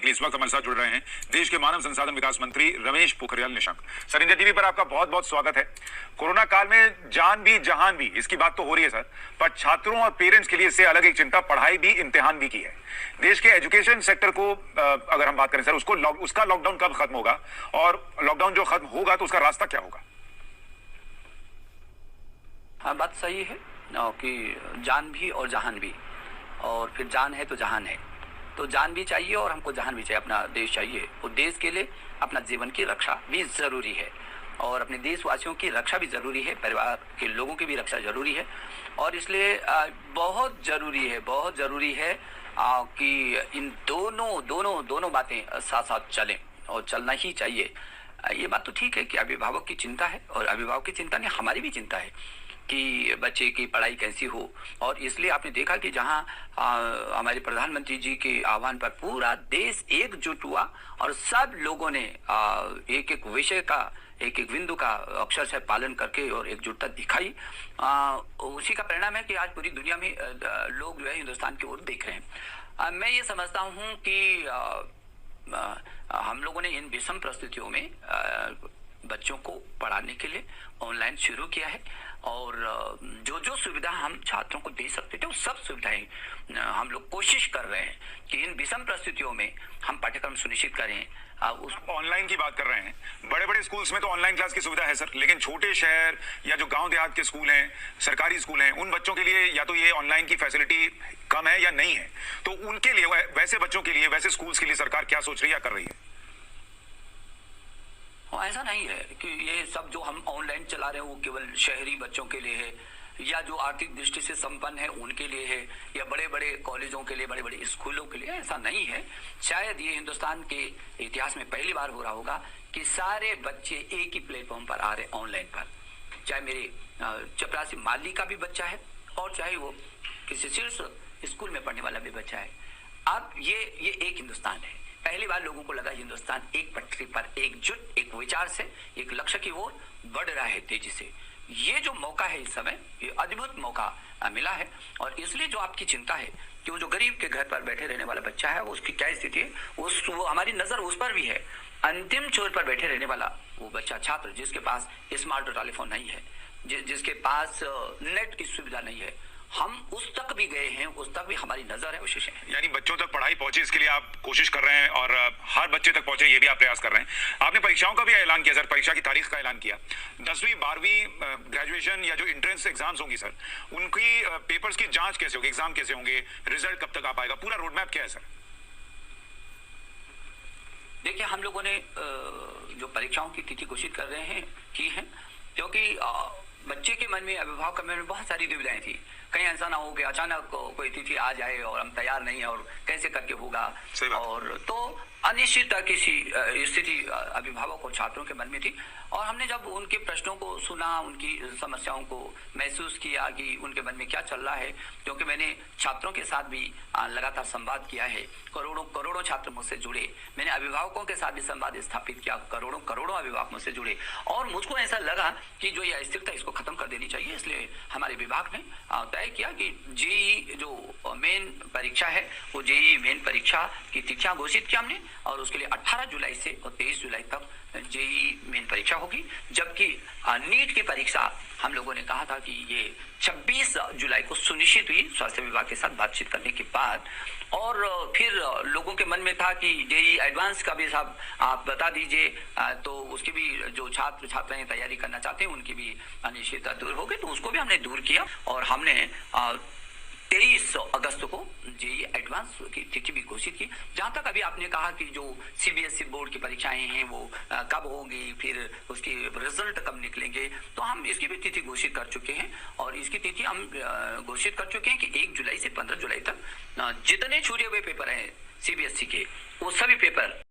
लिए इस वक्त हमारे साथ जुड़ रहे हैं देश के मानव संसाधन विकास मंत्री Ramesh Pokhriyal Nishank. Sir, India TV पर आपका बहुत बहुत स्वागत है। कोरोना काल में जान भी जहान भी, इसकी बात तो हो रही है सर, पर छात्रों और पेरेंट्स के लिए इससे अलग एक चिंता पढ़ाई भी, इम्तिहान भी की है। देश के एजुकेशन सेक्टर को अगर हम बात करें सर, उसका लॉकडाउन कब खत्म होगा, और लॉकडाउन जो खत्म होगा तो उसका रास्ता क्या होगा? हाँ, बात सही है कि जान भी और जहान भी, और फिर जान है तो जहान है। तो जान भी चाहिए और हमको जहान भी चाहिए। अपना देश चाहिए, और देश के लिए अपना जीवन की रक्षा भी ज़रूरी है, और अपने देशवासियों की रक्षा भी ज़रूरी है, परिवार के लोगों की भी रक्षा ज़रूरी है। और इसलिए बहुत ज़रूरी है कि इन दोनों बातें साथ साथ चलें, और चलना ही चाहिए। ये बात तो ठीक है कि अभिभावक की चिंता है, और अभिभावक की चिंता नहीं, हमारी भी चिंता है कि बच्चे की पढ़ाई कैसी हो। और इसलिए आपने देखा कि जहां हमारे प्रधानमंत्री जी के आह्वान पर पूरा देश एकजुट हुआ, और सब लोगों ने एक एक विषय का, एक एक बिंदु का अक्षर से पालन करके और एकजुटता दिखाई। उसी का परिणाम है कि आज पूरी दुनिया में लोग जो है हिंदुस्तान की ओर देख रहे हैं। मैं ये समझता हूँ कि हम लोगों ने इन विषम परिस्थितियों में बच्चों को पढ़ाने के लिए ऑनलाइन शुरू किया है, और जो सुविधा हम छात्रों को दे सकते थे वो सब सुविधाएं हम लोग कोशिश कर रहे हैं कि इन विषम परिस्थितियों में हम पाठ्यक्रम सुनिश्चित करें। उस ऑनलाइन की बात कर रहे हैं, बड़े बड़े स्कूल्स में तो ऑनलाइन क्लास की सुविधा है सर, लेकिन छोटे शहर या जो गांव देहात के स्कूल हैं, सरकारी स्कूल हैं, उन बच्चों के लिए या तो ये ऑनलाइन की फैसिलिटी कम है या नहीं है। तो उनके लिए, वैसे बच्चों के लिए, वैसे स्कूल्स के लिए सरकार क्या सोच रही है या कर रही है? ऐसा नहीं है कि ये सब जो हम ऑनलाइन चला रहे हैं वो केवल शहरी बच्चों के लिए है, या जो आर्थिक दृष्टि से संपन्न है उनके लिए है, या बड़े बड़े कॉलेजों के लिए, बड़े बड़े स्कूलों के लिए। ऐसा नहीं है। शायद ये हिंदुस्तान के इतिहास में पहली बार हो रहा होगा कि सारे बच्चे एक ही प्लेटफॉर्म पर आ रहे हैं, ऑनलाइन पर। चाहे मेरे चपरासी माली का भी बच्चा है, और चाहे वो किसी शीर्ष स्कूल में पढ़ने वाला भी बच्चा है। अब ये एक हिंदुस्तान है। पहली बार लोगों को लगा हिंदुस्तान एक पटरी पर एकजुट, एक विचार से, एक लक्ष्य की ओर बढ़ रहा है तेजी से। ये जो मौका है इस समय, ये अद्भुत मौका मिला है। और इसलिए जो आपकी चिंता है कि वो जो गरीब के घर पर बैठे रहने वाला बच्चा है, उसकी क्या स्थिति है, वो हमारी नजर उस पर भी है। अंतिम छोर पर बैठे रहने वाला वो बच्चा, छात्र जिसके पास स्मार्ट टेलीफोन नहीं है, जिसके पास नेट की सुविधा नहीं है, हम उस तक भी गए हैं, उस तक भी हमारी नजर है, कोशिश है। यानी बच्चों तक पढ़ाई पहुंचे, इसके लिए आप कोशिश कर रहे हैं, और हर बच्चे तक पहुंचे ये भी आप प्रयास कर रहे हैं। आपने परीक्षाओं का भी ऐलान किया सर, परीक्षा की तारीख का ऐलान किया। 10वीं 12वीं ग्रेजुएशन या जो एंट्रेंस एग्जाम्स होंगी सर, उनकी पेपर्स की जांच कैसे होगी, एग्जाम कैसे होंगे, रिजल्ट कब तक आ पाएगा, पूरा रोड मैप क्या है सर? देखिए, हम लोगों ने जो परीक्षाओं की तिथि घोषित कर रहे हैं की है, क्योंकि बच्चे के मन में, अभिभावक के मन में बहुत सारी दुविधाएं थी। कहीं ऐसा ना हो कि अचानक कोई तिथि आ जाए और हम तैयार नहीं है, और कैसे करके होगा, और तो अनिश्चितता की स्थिति अभिभावक और छात्रों के मन में थी। और हमने जब उनके प्रश्नों को सुना, उनकी समस्याओं को महसूस किया कि उनके मन में क्या चल रहा है, क्योंकि मैंने छात्रों के साथ भी लगातार संवाद किया है। करोड़ों छात्र मुझसे जुड़े, मैंने अभिभावकों के साथ भी संवाद स्थापित किया, करोड़ों अभिभावक मुझसे जुड़े, और मुझको ऐसा लगा कि जो ये अस्थिरता, इसको खत्म कर देनी चाहिए। इसलिए हमारे विभाग ने तय किया कि जेईई जो मेन परीक्षा है, वो जेईई मेन परीक्षा की तिथियां घोषित की हमने, और उसके लिए 18 जुलाई से और 23 जुलाई तक जेईई मेन परीक्षा होगी। जबकि नीट की परीक्षा हम लोगों ने कहा था कि ये 26 जुलाई को सुनिश्चित हुई स्वास्थ्य विभाग के साथ बातचीत करने के बाद। और फिर लोगों के मन में था कि जेईई एडवांस का भी साहब आप बता दीजिए, तो उसकी भी जो छात्र छात्राएं तैयारी करना चाहते हैं उनकी भी अनिश्चितता दूर हो गई, तो उसको भी हमने दूर किया। और हमने 23 अगस्त को जेईई एडवांस की तिथि भी घोषित की। जहां तक अभी आपने कहा कि जो सीबीएसई बोर्ड की परीक्षाएं हैं वो कब होंगी, फिर उसकी रिजल्ट कब निकलेंगे, तो हम इसकी भी तिथि घोषित कर चुके हैं। और इसकी तिथि हम घोषित कर चुके हैं कि 1 जुलाई से 15 जुलाई तक जितने छूटे हुए पेपर हैं सीबीएसई के, वो सभी पेपर